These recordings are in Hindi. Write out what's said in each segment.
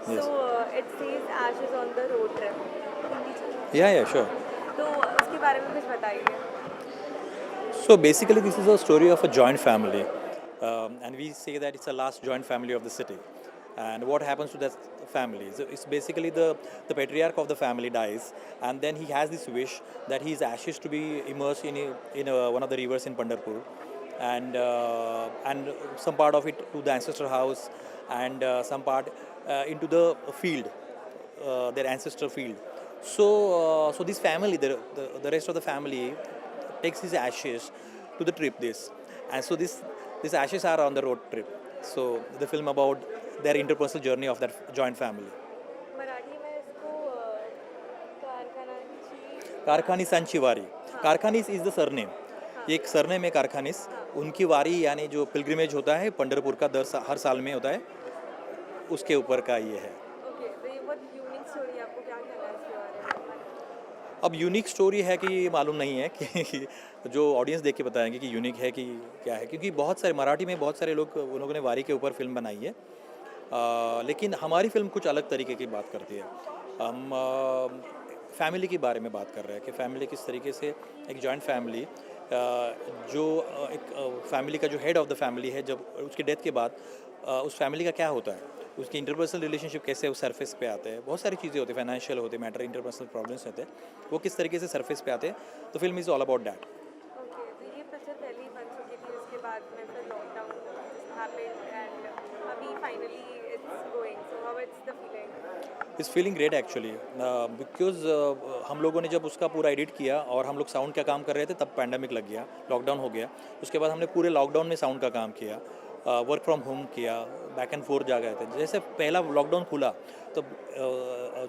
Yes. It says Ashes on the road trip. Hindi चलो। Yeah, yeah, sure. तो उसके बारे में कुछ बताइए। So basically, this is a story of a joint family, and we say that it's the last joint family of the city. And what happens to that family? So it's basically the patriarch of the family dies, and then he has this wish that his ashes to be immersed one of the rivers in Pandharpur, and some part of it to the ancestor house, and some part into the field, their ancestor field. So this family, the rest of the family takes his ashes to the trip this, and so these ashes are on the road trip. So the film about their interpersonal journey of that joint family. Marathi में इसको कारखानाची कारखानी सांचीवारी. हाँ कारखानीस इज द सरनेम. हाँ ये एक सरनेम है कारखानीस. हाँ उनकी वारी यानी जो पिलग्रिमेज होता है पंढरपुर का हर साल में होता है, उसके ऊपर का ये है. ओके तो ये बहुत यूनिक स्टोरी है आपको क्या कहना है इसके बारे में अब यूनिक स्टोरी है कि मालूम नहीं है कि जो ऑडियंस देख के बताएंगे कि यूनिक है कि क्या है, क्योंकि बहुत सारे मराठी में बहुत सारे लोग उन लोगों ने वारी के ऊपर फिल्म बनाई है. लेकिन हमारी फिल्म कुछ अलग तरीके की बात करती है. हम फैमिली के बारे में बात कर रहे हैं कि फैमिली किस तरीके से एक जॉइंट फैमिली, जो एक फैमिली का जो हेड ऑफ द फैमिली है, जब उसकी डेथ के बाद उस फैमिली का क्या होता है, उसकी इंटरपर्सनल रिलेशनशिप कैसे उस सरफेस पे आते हैं. बहुत सारी चीज़ें होती हैं, फाइनेंशियल होते हैं मैटर, इंटरपर्सनल प्रॉब्लम्स होते हैं, वो किस तरीके से सरफेस पे आते हैं. तो film is all about that. Okay तो ये पिक्चर पहली बन चुकी थी उसके बाद में फिर लॉकडाउन हैपेंड एंड अभी finally it's going so how it's the feeling is feeling great actually, because हम लोगों ने जब उसका पूरा एडिट किया और हम लोग साउंड का काम कर रहे थे, तब पैंडमिक लग गया, लॉकडाउन हो गया. उसके बाद हमने पूरे लॉकडाउन में साउंड का काम किया, वर्क फ्रॉम होम किया, बैक एंड फोर्थ जा गए थे. जैसे पहला लॉकडाउन खुला तो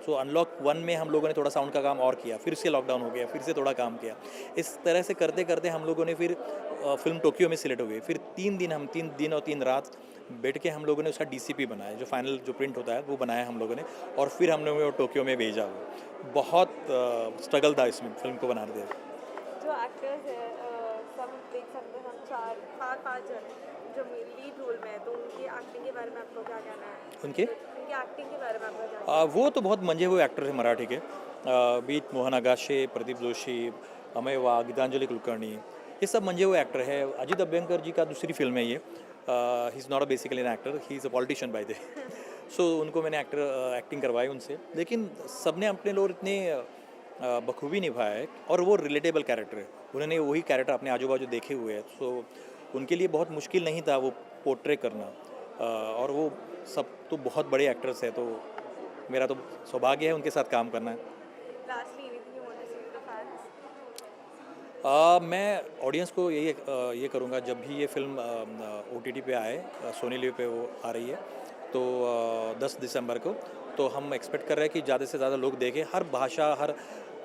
सो अनलॉक 1 में हम लोगों ने थोड़ा साउंड का काम और किया, फिर से लॉकडाउन हो गया, फिर से थोड़ा काम किया. इस तरह से करते करते हम लोगों ने फिर फिल्म टोक्यो में सिलेक्ट हो गई. फिर 3 दिन और 3 रात बैठ के हम लोगों ने उसका डीसीपी बनाया, जो फाइनल जो प्रिंट होता है वो बनाया हम लोगों ने, और फिर हमने वो टोक्यो में भेजा. वो बहुत स्ट्रगल था इसमें फिल्म को बनाने में. जो एक्टर्स है सब देख सकते हैं हम चार पाँच जन जो लीड रोल में है तो उनकी एक्टिंग के बारे में आपको क्या कहना है उनके उनकी एक्टिंग के बारे में आपका क्या कहना है? वो तो बहुत मंजे हुए एक्टर हैं मराठी के. बीट मोहन आगाशे, प्रदीप जोशी, अमय वाघ, गीतांजलि कुलकर्णी, ये सब मंजे हुए एक्टर हैं. अजित अभ्यंकर जी का दूसरी फिल्म है ये. He is not a basically an actor, he is a politician by the. So उनको मैंने एक्टिंग करवाई उनसे, लेकिन सब ने अपने लोग इतने बखूबी निभाया है, और वो रिलेटेबल कैरेक्टर है. उन्होंने वही कैरेक्टर अपने आजू बाजू देखे हुए हैं, सो उनके लिए बहुत मुश्किल नहीं था वो पोर्ट्रे करना. और वो सब तो बहुत बड़े एक्टर्स हैं, तो मेरा तो सौभाग्य है उनके साथ काम करना है. Lastly, anything you want to say to the fans? मैं ऑडियंस को ये करूँगा, जब भी ये फिल्म OTT पे आए, सोनी लिव पे वो आ रही है, तो 10 दिसंबर को, तो हम एक्सपेक्ट कर रहे हैं कि ज़्यादा से ज़्यादा लोग देखें. हर भाषा, हर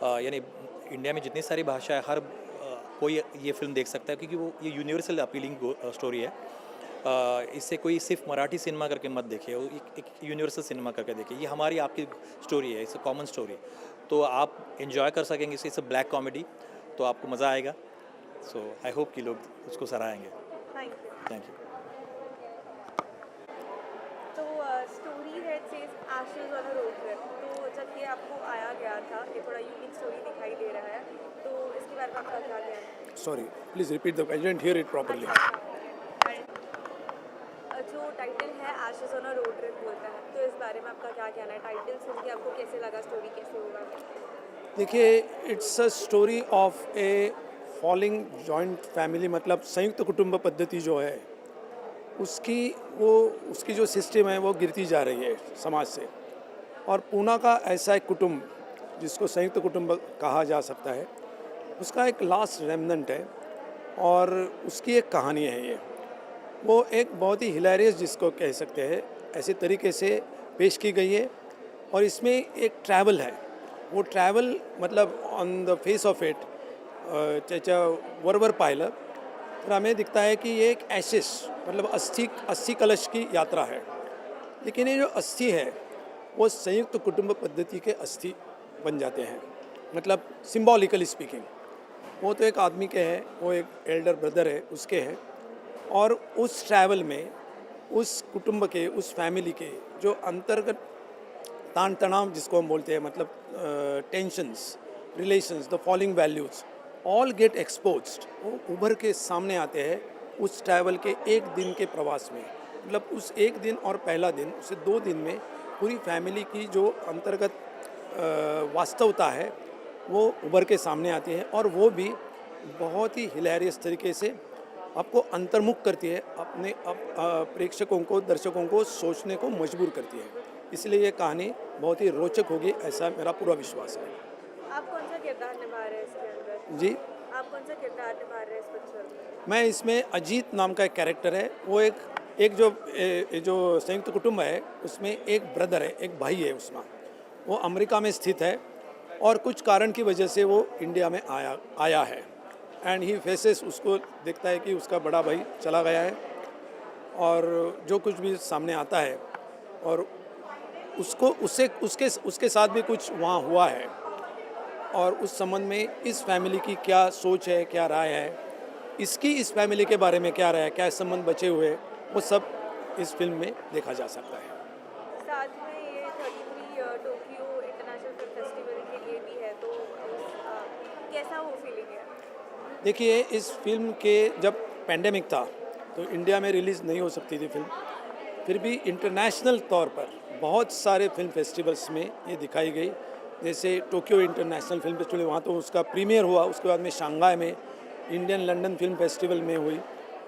यानी इंडिया में जितनी सारी भाषा है, हर कोई ये फिल्म देख सकता है, क्योंकि वो ये यूनिवर्सल अपीलिंग स्टोरी है. इससे कोई सिर्फ मराठी सिनेमा करके मत देखिए, वो एक यूनिवर्सल सिनेमा करके देखिए. ये हमारी आपकी स्टोरी है, इट्स अ कॉमन स्टोरी, तो आप इन्जॉय कर सकेंगे. इट्स अ ब्लैक कॉमेडी, तो आपको मज़ा आएगा. सो आई होप कि लोग उसको सराहेंगे. Thank you. Thank you. तो स्टोरी है says Ashes on a road trip तो जब ये आपको आया गया था ये थोड़ा यूनिक स्टोरी दिखाई दे रहा है तो इसके बारे में आपका क्या कहना है Sorry, please repeat the. I didn't hear it properly. जो टाइटल है Ashes on a road trip बोलता है तो इस बारे में आपका क्या कहना है टाइटल सुन के आपको कैसे लगा स्टोरी कैसे होगा देखिए, it's a story of A falling joint family, मतलब संयुक्त कुटुंब पद्धति जो है उसकी जो सिस्टम है वो गिरती जा रही है समाज से. और पूना का ऐसा एक कुटुंब जिसको संयुक्त कुटुंब कहा जा सकता है, उसका एक लास्ट रेमनेंट है, और उसकी एक कहानी है. ये वो एक बहुत ही हिलेरियस जिसको कह सकते हैं ऐसे तरीके से पेश की गई है. और इसमें एक ट्रैवल है, वो ट्रॅव्हल मतलब on the face of it त्याच्या वरवर पाहिलं तर हमें दिखता है कि ये एक एशेस मतलब अस्थि कलश की यात्रा है. लेकिन ये जो अस्थि है वो संयुक्त कुटुंब पद्धति के अस्थि बन जाते हैं, मतलब सिम्बॉलिकली स्पीकिंग. वो तो एक आदमी के हैं, वो एक एल्डर ब्रदर है उसके हैं, और उस ट्रैवल में उस कुटुंब के, उस फैमिली के जो अंतर्गत तान तनाव जिसको हम बोलते हैं, मतलब tensions, relations, the falling values all get exposed, वो उभर के सामने आते हैं उस ट्रैवल के एक दिन के प्रवास में। मतलब उस एक दिन और पहला दिन, उसे 2 दिन में पूरी फैमिली की जो अंतर्गत वास्तवता है वो उभर के सामने आती है, और वो भी बहुत ही हिलेरियस तरीके से आपको अंतर्मुख करती है, अपने प्रेक्षकों को, दर्शकों को सोचने को मजबूर करती है। इसलिए ये कहानी बहुत ही रोचक होगी, ऐसा मेरा पूरा विश्वास है। आप कौन सा किरदार निभा रहे हैं इसके अंदर? जी, आप कौन सा किरदार निभा रहे हैं इस पिक्चर में? मैं इसमें अजीत नाम का एक कैरेक्टर है, वो एक जो संयुक्त कुटुंब है उसमें एक ब्रदर है, एक भाई है उसमें, वो अमेरिका में स्थित है और कुछ कारण की वजह से वो इंडिया में आया है, एंड ही फेसेस, उसको देखता है कि उसका बड़ा भाई चला गया है, और जो कुछ भी सामने आता है और उसको उसके साथ भी कुछ वहाँ हुआ है, और उस संबंध में इस फैमिली की क्या सोच है, क्या राय है, इसकी इस फैमिली के बारे में क्या राय है, क्या संबंध बचे हुए, वो सब इस फिल्म में देखा जा सकता है। साथ में ये 33 टोक्यो इंटरनेशनल फिल्म फेस्टिवल के लिए भी है, तो कैसा वो फीलिंग है? देखिए, इस फिल्म के जब पैंडेमिक था तो इंडिया में रिलीज़ नहीं हो सकती थी फिल्म, फिर भी इंटरनेशनल तौर पर बहुत सारे फिल्म फेस्टिवल्स में ये दिखाई गई। जैसे टोक्यो इंटरनेशनल फिल्म फेस्टिवल, वहाँ तो उसका प्रीमियर हुआ, उसके बाद में शंघाई में, इंडियन लंदन फिल्म फेस्टिवल में हुई,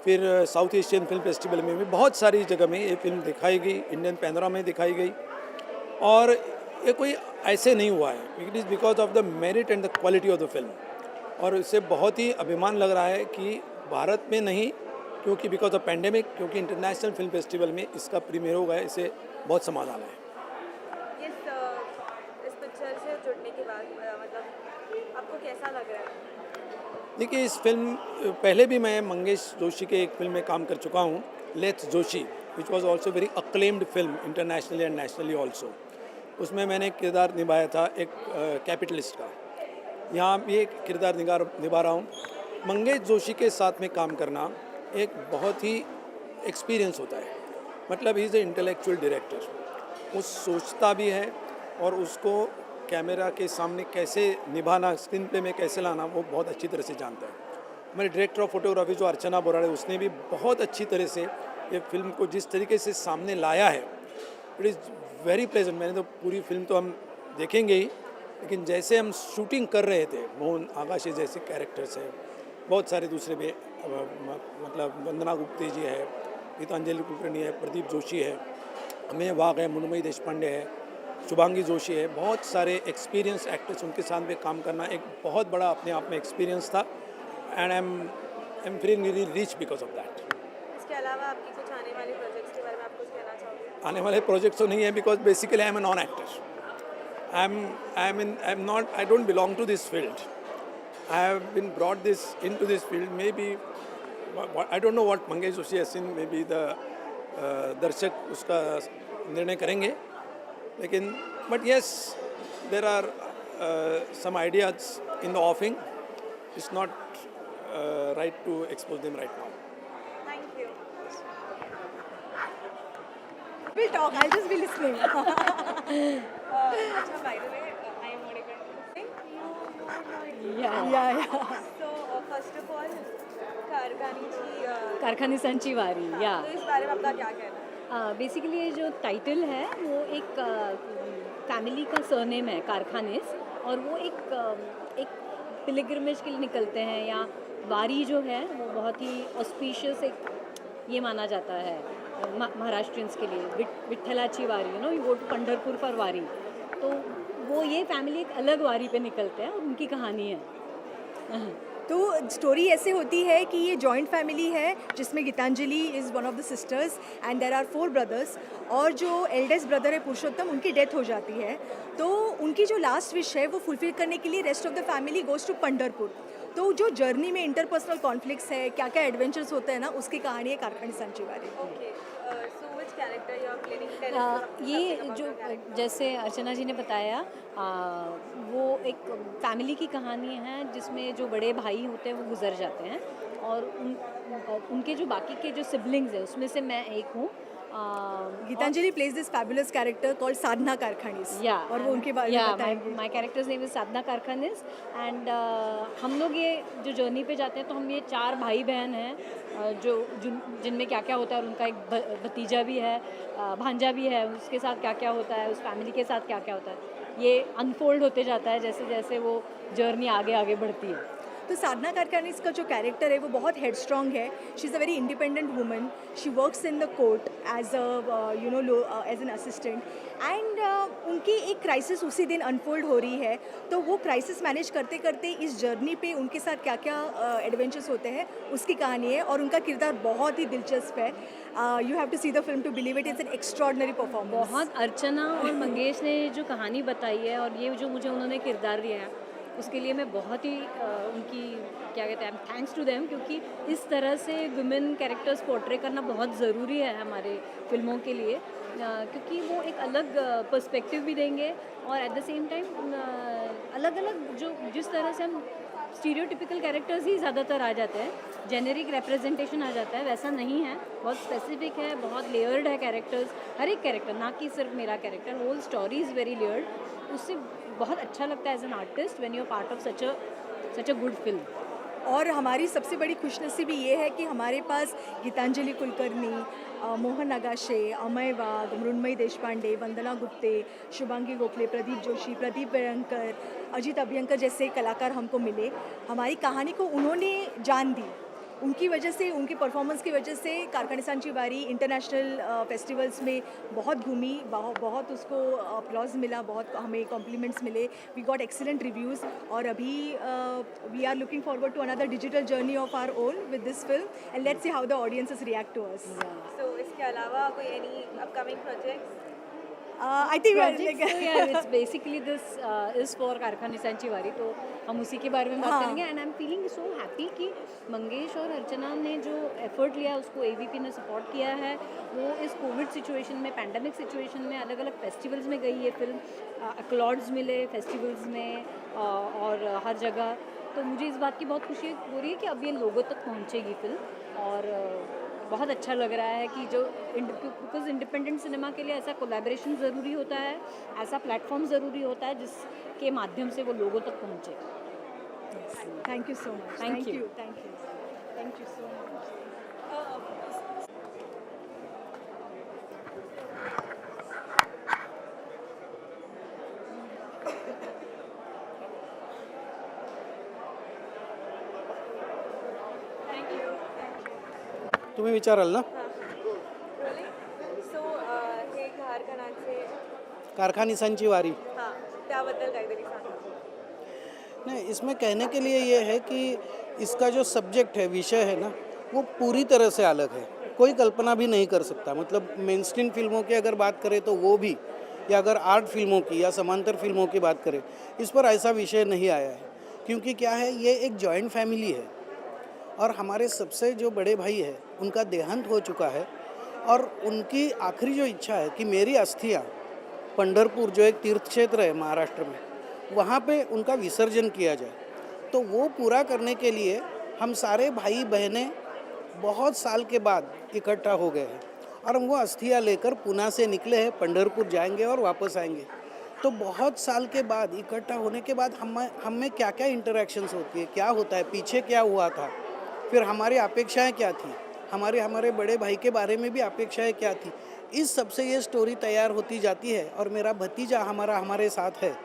फिर साउथ एशियन फिल्म फेस्टिवल में भी, बहुत सारी जगह में ये फिल्म दिखाई गई, इंडियन पैनोरमा में दिखाई गई। और ये कोई ऐसे नहीं हुआ है, it is because of the merit and the quality of the film, और इससे बहुत ही अभिमान लग रहा है कि भारत में नहीं, क्योंकि बिकॉज ऑफ पैंडेमिक, क्योंकि इंटरनेशनल फिल्म फेस्टिवल में इसका प्रीमियर हो गया, इसे बहुत समाधान है। इस पिक्चर से जुड़ने के बाद मतलब आपको कैसा लग रहा है? देखिए, इस फिल्म पहले भी मैं मंगेश जोशी के एक फिल्म में काम कर चुका हूँ, let's Joshi, which was also very acclaimed film internationally and nationally also. उसमें मैंने एक किरदार निभाया था एक कैपिटलिस्ट का। यहाँ भी एक किरदार निभा रहा हूँ। मंगेश जोशी के साथ में काम करना एक बहुत ही एक्सपीरियंस होता है, मतलब he is a intellectual director. वो सोचता भी है और उसको कैमरा के सामने कैसे निभाना, स्क्रीन प्ले में कैसे लाना, वो बहुत अच्छी तरह से जानता है। हमारे डायरेक्टर ऑफ फोटोग्राफी जो अर्चना बोराड़े, उसने भी बहुत अच्छी तरह से ये फिल्म को जिस तरीके से सामने लाया है, इट इज़ वेरी प्लेजेंट। मैंने तो पूरी फिल्म तो हम देखेंगे ही, लेकिन जैसे हम शूटिंग कर रहे थे, मोहन आगाशे जैसे कैरेक्टर्स हैं, बहुत सारे दूसरे भी, मतलब वंदना गुप्ते जी है, गीतांजलि कुलकर्णी है, प्रदीप जोशी है, अमेय वाघ है, मुन्मयी देशपांडे है, शुभांगी जोशी है, बहुत सारे एक्सपीरियंस एक्टर्स, उनके साथ में काम करना एक बहुत बड़ा अपने आप में एक्सपीरियंस था, and I am feeling really rich because of that. इसके अलावा आपकी कुछ आने वाले प्रोजेक्ट्स के बारे में आप कुछ कहना चाहोगे? आने वाले प्रोजेक्ट्स तो नहीं है, because basically I am a non actor. I don't belong to this field. I have been brought into this field. Maybe I don't know what Mangesh Joshi has seen. Maybe the दर्शक उसका निर्णय करेंगे, लेकिन but yes, there are some ideas in the offing. It's not right to expose them right now. Thank you. We'll talk. I'll just be listening. अच्छा, by the way, I am Monica. Yeah. So, first of all, कारखानिसांची वारी, या तो इस बारे में आपका क्या कहना है? बेसिकली ये जो टाइटल है वो एक फैमिली का सरनेम है, कारखानिस, और वो एक पिलग्रिमेज के लिए निकलते हैं, या वारी जो है वो बहुत ही ऑस्पिशियस एक ये माना जाता है महाराष्ट्रियंस के लिए, विठ्ठलाची wari, you go to Pandharpur for wari. तो वो ये फैमिली एक अलग वारी पे निकलते हैं और उनकी कहानी है। तो स्टोरी ऐसे होती है कि ये जॉइंट फैमिली है जिसमें Geetanjali is one of the sisters and there are 4 brothers, और जो एल्डेस्ट ब्रदर है पुरुषोत्तम, उनकी डेथ हो जाती है। तो उनकी जो लास्ट विश है वो फुलफिल करने के लिए rest of the family goes to Pandharpur. तो जो जर्नी में इंटरपर्सनल कॉन्फ्लिक्ट्स है, क्या क्या एडवेंचर्स होते हैं ना, उसकी कहानी है कारखानिसांची Wari. Okay, so which character you are playing? ये जो जैसे अर्चना जी ने बताया, वो एक फैमिली की कहानी है जिसमें जो बड़े भाई होते हैं वो गुजर जाते हैं, और उनके जो बाकी के जो सिबलिंग्स हैं उसमें से मैं एक हूँ। Geetanjali plays this fabulous character called Sadhana Karkhanis. Yeah, और वो उनके बारे में बताएंगे। my character's name is Sadhana Karkhanis and हम लोग ये जो जर्नी पे जाते हैं तो हम ये 4 भाई बहन हैं जिनमें क्या क्या होता है और उनका एक भतीजा भी है, भांजा भी है, उसके साथ क्या क्या होता है, उस फैमिली के साथ क्या क्या होता है, ये अनफोल्ड होते जाता है जैसे जैसे वो जर्नी आगे आगे बढ़ती है। तो साधना कारखानीस का जो कैरेक्टर है वो बहुत हेड स्ट्रॉन्ग है। She is a very independent woman. She works in the court as as an assistant and उनकी एक क्राइसिस उसी दिन अनफोल्ड हो रही है। तो वो क्राइसिस मैनेज करते करते इस जर्नी पे उनके साथ क्या क्या एडवेंचर्स होते हैं उसकी कहानी है और उनका किरदार बहुत ही दिलचस्प है। You have to see the film to believe it. It's an extraordinary performance. बहुत अर्चना और मंगेश ने जो कहानी बताई है और ये जो मुझे उन्होंने किरदार दिया है उसके लिए मैं बहुत ही उनकी क्या कहते हैं थैंक्स टू देम, क्योंकि इस तरह से वुमेन कैरेक्टर्स पोर्ट्रे करना बहुत ज़रूरी है हमारे फिल्मों के लिए, क्योंकि वो एक अलग पर्सपेक्टिव भी देंगे और एट द सेम टाइम अलग अलग जो जिस तरह से हम स्टीरियोटिपिकल कैरेक्टर्स ही ज़्यादातर आ जाते हैं, जेनेरिक रिप्रेजेंटेशन आ जाता है, वैसा नहीं है, बहुत स्पेसिफिक है, बहुत लेयर्ड है कैरेक्टर्स, हर एक कैरेक्टर, ना कि सिर्फ मेरा character, whole story is very layered. उससे बहुत अच्छा लगता है as an artist when you are part of such a good film. और हमारी सबसे बड़ी खुशनसीबी ये है कि हमारे पास गीतांजलि कुलकर्णी, मोहन नगाशे, अमय वाघ, मृण्मयी देशपांडे, वंदना गुप्ते, शुभांगी गोखले, प्रदीप जोशी, प्रदीप भयंकर, अजित अभ्यंकर जैसे कलाकार हमको मिले। हमारी कहानी को उन्होंने जान दी। उनकी वजह से, उनकी परफॉर्मेंस की वजह से कारखानीसांची वारी इंटरनेशनल फेस्टिवल्स में बहुत घूमी, बहुत उसको अपलॉज मिला, बहुत हमें कॉम्प्लीमेंट्स मिले। वी गॉट एक्सीलेंट रिव्यूज़ और अभी we are looking forward to another digital journey of our own with this film and let's see how the audiences react to us. So इसके अलावा कोई any upcoming projects? I think it's basically this is for Karkhanisanchi Wari, तो हम उसी के बारे में बात हाँ। करेंगे। And I am feeling so happy कि मंगेश और अर्चना ने जो एफर्ट लिया उसको एवीपी ने सपोर्ट किया है। वो इस कोविड सिचुएशन में, पैंडमिक सिचुएशन में अलग अलग फेस्टिवल्स में गई ये फिल्म, अक्लॉर्ड्स मिले फेस्टिवल्स में और हर जगह। तो मुझे इस बात की बहुत खुशी हो रही है कि अब ये लोगों तक पहुँचेगी फिल्म और बहुत अच्छा लग रहा है कि जो बिकॉज इंडिपेंडेंट सिनेमा के लिए ऐसा कोलैबोरेशन ज़रूरी होता है, ऐसा प्लेटफॉर्म ज़रूरी होता है जिसके माध्यम से वो लोगों तक पहुँचे। Thank you so much. Thank you. Thank you so much. तुम्ही विचाराल ना? सो हे कारखानाचे कारखानीसांची वारी। हां, त्याबद्दल काहीतरी सांगा। नहीं, इसमें कहने के लिए ये है कि इसका जो सब्जेक्ट है, विषय है ना, वो पूरी तरह से अलग है। कोई कल्पना भी नहीं कर सकता। मतलब मेनस्ट्रीम फिल्मों की अगर बात करें तो वो भी, या अगर आर्ट फिल्मों की या समांतर फिल्मों की बात करें, इस पर ऐसा विषय नहीं आया है। क्योंकि क्या है, ये एक जॉइंट फैमिली है और हमारे सबसे जो बड़े भाई है उनका देहांत हो चुका है और उनकी आखिरी जो इच्छा है कि मेरी अस्थियाँ पंढरपुर, जो एक तीर्थ क्षेत्र है महाराष्ट्र में, वहाँ पे उनका विसर्जन किया जाए। तो वो पूरा करने के लिए हम सारे भाई बहनें बहुत साल के बाद इकट्ठा हो गए हैं और हम वो अस्थियाँ लेकर पुणे से निकले हैं, पंढरपुर जाएंगे और वापस आएंगे। तो बहुत साल के बाद इकट्ठा होने के बाद हम में क्या क्या इंटरेक्शंस होती है, क्या होता है, पीछे क्या हुआ था, फिर हमारी अपेक्षाएं क्या थी, हमारे बड़े भाई के बारे में भी अपेक्षाएं क्या थी, इस सब से ये स्टोरी तैयार होती जाती है। और मेरा भतीजा हमारे साथ है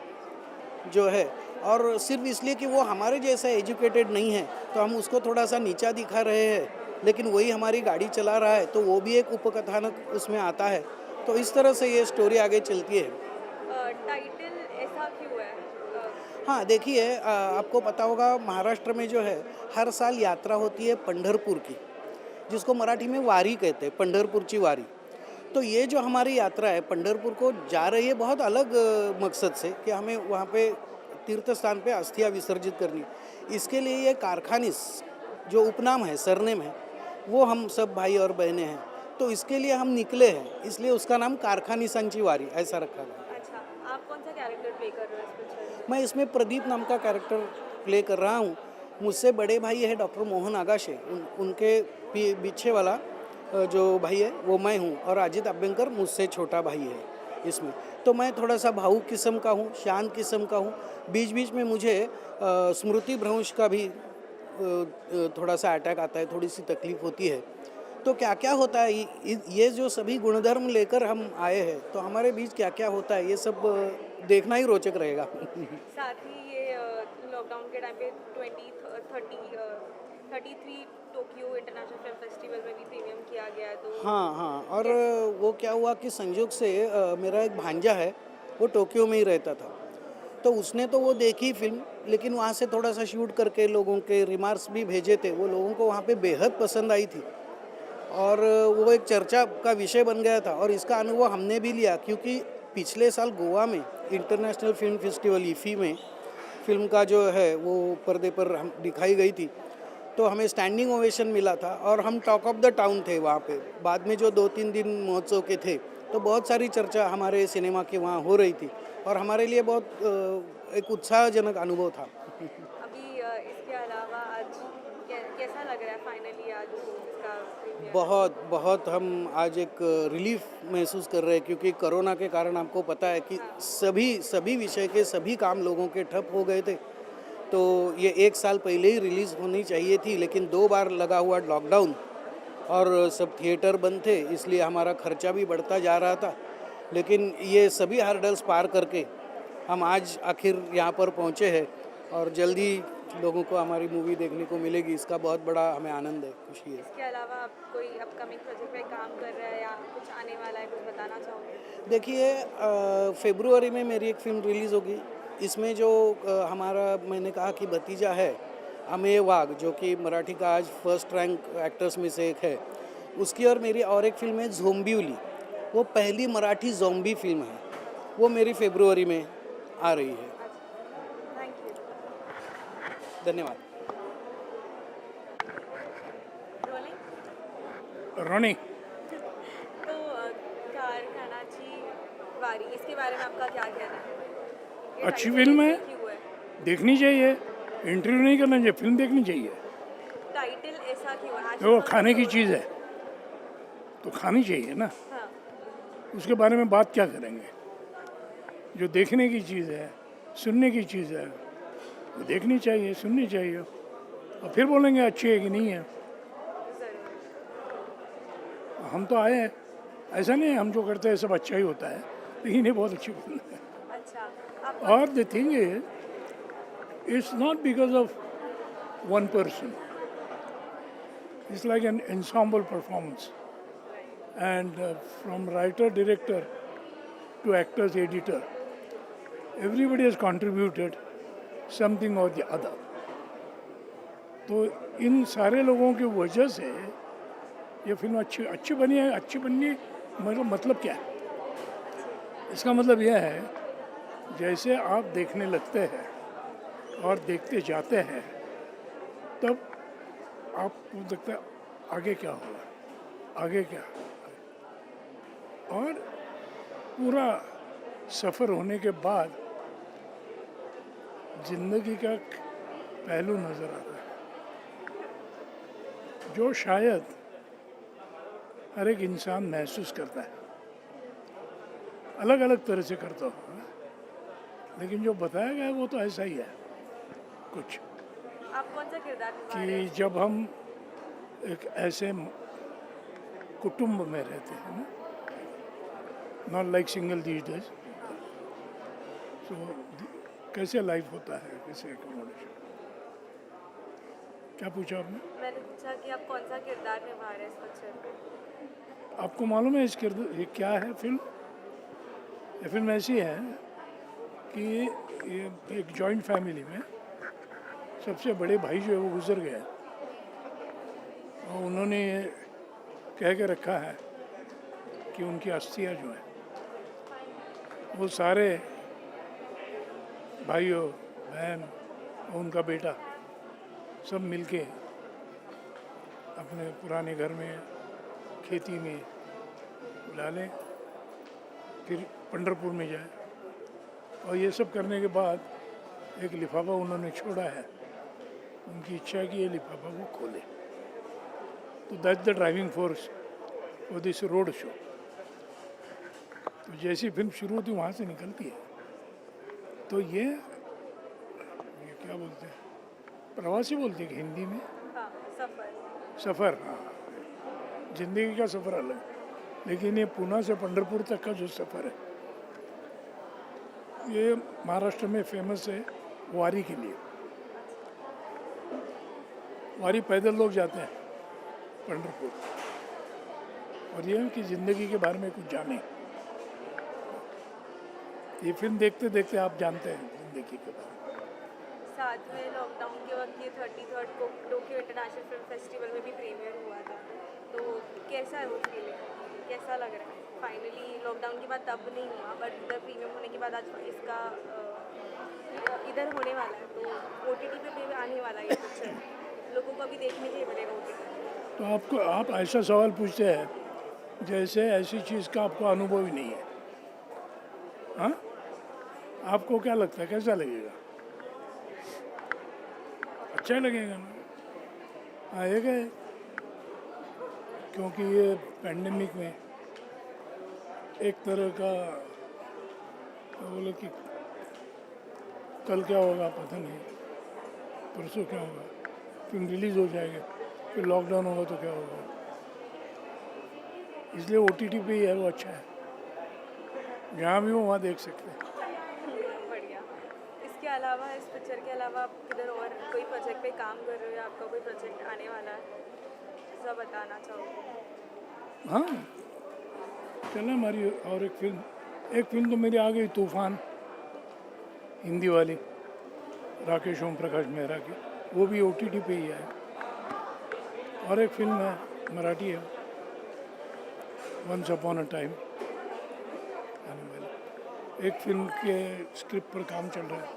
जो है, और सिर्फ इसलिए कि वो हमारे जैसा एजुकेटेड नहीं है तो हम उसको थोड़ा सा नीचा दिखा रहे हैं, लेकिन वही हमारी गाड़ी चला रहा है, तो वो भी एक उपकथानक उसमें आता है। तो इस तरह से ये स्टोरी आगे चलती है। टाइटल ऐसा क्यों है? हाँ, देखिए, आपको पता होगा महाराष्ट्र में जो है हर साल यात्रा होती है पंढरपुर की, जिसको मराठी में वारी कहते हैं, पंढरपुरची वारी। तो ये जो हमारी यात्रा है पंढरपुर को जा रही है बहुत अलग मकसद से कि हमें वहाँ पे तीर्थ स्थान पे अस्थियाँ विसर्जित करनी। इसके लिए ये कारखानीस जो उपनाम है, सरनेम है, वो हम सब भाई और बहनें हैं, तो इसके लिए हम निकले हैं, इसलिए उसका नाम कारखानीसांची वारी ऐसा रखा गया। अच्छा, आप कौन सा कैरेक्टर प्ले कर रहे हो इस पिक्चर में? मैं इसमें प्रदीप नाम का कैरेक्टर प्ले कर रहा हूँ। मुझसे बड़े भाई है डॉक्टर मोहन आगाशे, उनके पीछे वाला जो भाई है वो मैं हूँ और अजित अभ्यंकर मुझसे छोटा भाई है इसमें। तो मैं थोड़ा सा भावुक किस्म का हूँ, शांत किस्म का हूँ। बीच बीच में मुझे स्मृति भ्रंश का भी थोड़ा सा अटैक आता है, थोड़ी सी तकलीफ होती है। तो क्या क्या होता है, ये जो सभी गुणधर्म लेकर हम आए हैं, तो हमारे बीच क्या क्या होता है, ये सब देखना ही रोचक रहेगा। साथ ही ये लॉकडाउन के टाइम पे 33 टोक्यो इंटरनेशनल फिल्म फेस्टिवल में भी प्रीमियम किया गया है, तो हाँ हाँ, और वो क्या हुआ कि संयोग से मेरा एक भांजा है, वो टोक्यो में ही रहता था। तो उसने तो वो देखी फिल्म, लेकिन वहाँ से थोड़ा सा शूट करके लोगों के रिमार्क्स भी भेजे थे। वो लोगों को वहाँ पे बेहद पसंद आई थी और वो एक चर्चा का विषय बन गया था। और इसका अनुभव हमने भी लिया, क्योंकि पिछले साल गोवा में इंटरनेशनल फिल्म फेस्टिवल ईफी में फिल्म का जो है वो पर्दे पर हम दिखाई गई थी, तो हमें स्टैंडिंग ओवेशन मिला था और हम टॉक ऑफ द टाउन थे वहाँ पे। बाद में जो 2-3 दिन महोत्सव के थे, तो बहुत सारी चर्चा हमारे सिनेमा के वहाँ हो रही थी और हमारे लिए बहुत एक उत्साहजनक अनुभव था। अभी इसके अलावा आज कैसा लग रहा है फाइनली आज इसका प्रीमियर? बहुत हम आज एक रिलीफ महसूस कर रहे हैं, क्योंकि कोरोना के कारण आपको पता है कि सभी विषय के सभी काम लोगों के ठप हो गए थे। तो ये 1 साल पहले ही रिलीज़ होनी चाहिए थी, लेकिन 2 बार लगा हुआ लॉकडाउन और सब थिएटर बंद थे, इसलिए हमारा खर्चा भी बढ़ता जा रहा था। लेकिन ये सभी हर्डल्स पार करके हम आज आखिर यहाँ पर पहुँचे हैं और जल्दी लोगों को हमारी मूवी देखने को मिलेगी। इसका बहुत बड़ा हमें आनंद है, खुशी है। इसके अलावा आप कोई अपकमिंग प्रोजेक्ट पे काम कर रहे हैं या कुछ आने वाला है, कुछ बताना चाहोगे? देखिए, फरवरी में मेरी एक फ़िल्म रिलीज़ होगी। इसमें जो हमारा, मैंने कहा कि भतीजा है अमेय वाघ, जो कि मराठी का आज फर्स्ट रैंक एक्टर्स में से एक है, उसकी और मेरी और एक फ़िल्म है ज़ोंबिवली। वो पहली मराठी ज़ोंबी फिल्म है, वो मेरी फरवरी में आ रही है। Thank you. धन्यवाद। रोलिंग। रोनी, तो कारखानाची वारी, इसके बारे में आपका क्या कहना है? ये अच्छी टाइटल फिल्म है, ऐसा क्यों है? देखनी चाहिए। इंटरव्यू नहीं करना चाहिए, फिल्म देखनी चाहिए। टाइटल ऐसा क्यों है? वो खाने की चीज़ है तो खानी चाहिए ना, हाँ, उसके बारे में बात क्या करेंगे। जो देखने की चीज़ है, सुनने की चीज़ है, वो देखनी चाहिए, सुननी चाहिए, और फिर बोलेंगे अच्छी है कि नहीं है। हम तो आए हैं, ऐसा नहीं है हम जो करते हैं सब अच्छा ही होता है, लेकिन ये बहुत अच्छी फिल्म है। अच्छा। आप और the thing is, it's not because of one person. It's like an ensemble performance. And from writer, director to actors, editor, everybody has contributed something or the other. तो इन सारे लोगों की वजह से ये फिल्म अच्छी बनी है। अच्छी बननी मतलब क्या है? इसका मतलब यह है, जैसे आप देखने लगते हैं और देखते जाते हैं, तब आपको लगता है आगे क्या होगा, आगे क्या, और पूरा सफ़र होने के बाद ज़िंदगी का पहलू नज़र आता है, जो शायद हर एक इंसान महसूस करता है, अलग अलग तरह से करता होगा, लेकिन जो बताया गया है वो तो ऐसा ही है कुछ, आप कौन सा किरदार निभा रहे कि जब हम एक ऐसे कुटुंब में रहते हैं ना, not like single these days, so कैसे लाइफ होता है, कैसे एकोमोडेशन। क्या पूछा आपने? मैंने पूछा कि आप कौन सा किरदार निभा रहे हैं इस पिक्चर में? आपको मालूम है इस किरदार ये क्या है फिल्म? ये फिल्म ऐसी है कि ये एक जॉइंट फैमिली में सबसे बड़े भाई जो है वो गुजर गया, और उन्होंने ये कह के रखा है कि उनकी अस्थियाँ जो हैं वो सारे भाइयों बहन और उनका बेटा सब मिलके अपने पुराने घर में खेती में डालें, फिर पंढरपुर में जाए, और ये सब करने के बाद एक लिफाफा उन्होंने छोड़ा है, उनकी इच्छा है कि ये लिफाफा वो खोले। तो that's the driving force for this road show. तो जैसी फिल्म शुरू होती वहाँ से निकलती है तो ये क्या बोलते हैं, प्रवासी बोलते हैं कि हिंदी में हाँ, सफ़र। सफ़र, हाँ, जिंदगी का सफ़र अलग, लेकिन ये पूना से पंढरपुर तक का जो सफ़र है ये महाराष्ट्र में फेमस है वारी के लिए। वारी पैदल लोग जाते हैं पंढरपुर, और ये है कि ज़िंदगी के बारे में कुछ जाने। ये फिल्म देखते देखते आप जानते हैं ज़िंदगी के बारे में। साथ में लॉकडाउन के वक्त ये 33rd को टोक्यो इंटरनेशनल फिल्म फेस्टिवल में भी प्रीमियर हुआ था, तो कैसा है वो फीलिंग, कैसा लग रहा है? फाइनली लॉकडाउन के बाद तब नहीं हुआ, बट इधर प्रीमियम होने के बाद आज इसका इधर होने वाला है, तो OTT पे भी आने वाला है ये पिक्चर, लोगों को अभी देखने के लिए मिलेगा OTT। तो आप ऐसा सवाल पूछते हैं जैसे ऐसी चीज़ का आपको अनुभव ही नहीं है। हाँ, आपको क्या लगता है कैसा लगेगा? अच्छा लगेगा ना, आएगा, क्योंकि ये पैंडेमिक में एक तरह का बोले कि कल क्या होगा पता नहीं, परसों क्या होगा, फिल्म रिलीज़ हो जाएगा, फिर लॉकडाउन होगा तो क्या होगा, इसलिए OTT पे ही है वो अच्छा है, जहाँ भी हो वहाँ देख सकते हैं। बढ़िया। इसके अलावा, इस पिक्चर के अलावा आप किधर और कोई प्रोजेक्ट पे काम कर रहे हो या आपका कोई प्रोजेक्ट आने वाला है, ऐसा बताना चाहोगे? हाँ, चला हमारी और एक फिल्म तो मेरी आ गई, तूफान, हिंदी वाली, राकेश ओम प्रकाश मेहरा की, वो भी OTT पे ही है। और एक फिल्म है मराठी है, वंस अपॉन अ टाइम आने वाली। एक फिल्म के स्क्रिप्ट पर काम चल रहा है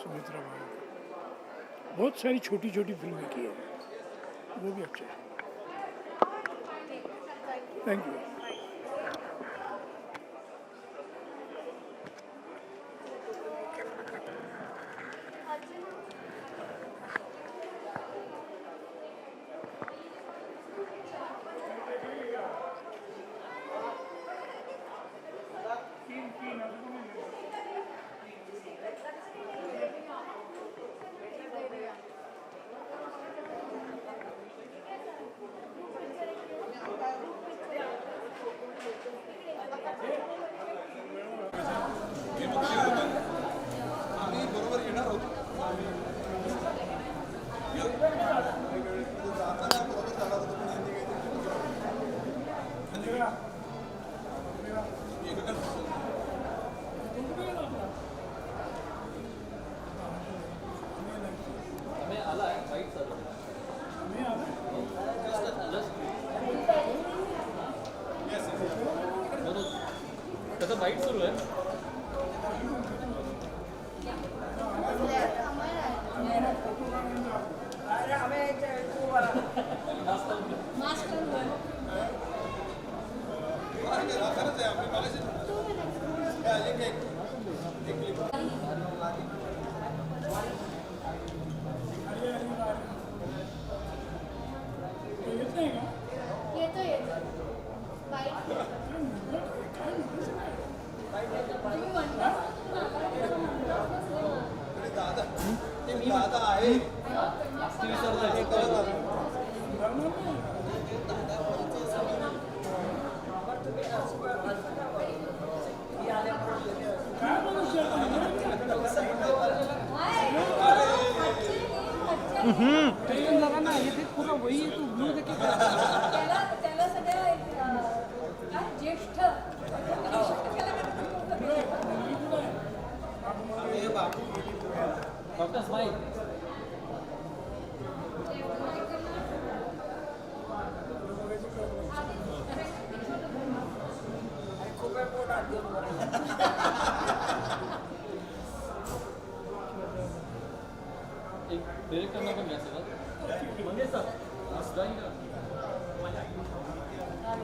सुमित्रा भाव। बहुत सारी छोटी छोटी फिल्में की है, वो भी अच्छा है। Thank you. त्याचा बाईट सुरू आहे. त्याला सगळ्या ज्येष्ठ डॉक्टर स्माइल. एक डिरेक्टरना पण घ्या सर. मंगेश सर, ड्रॉइंग करा.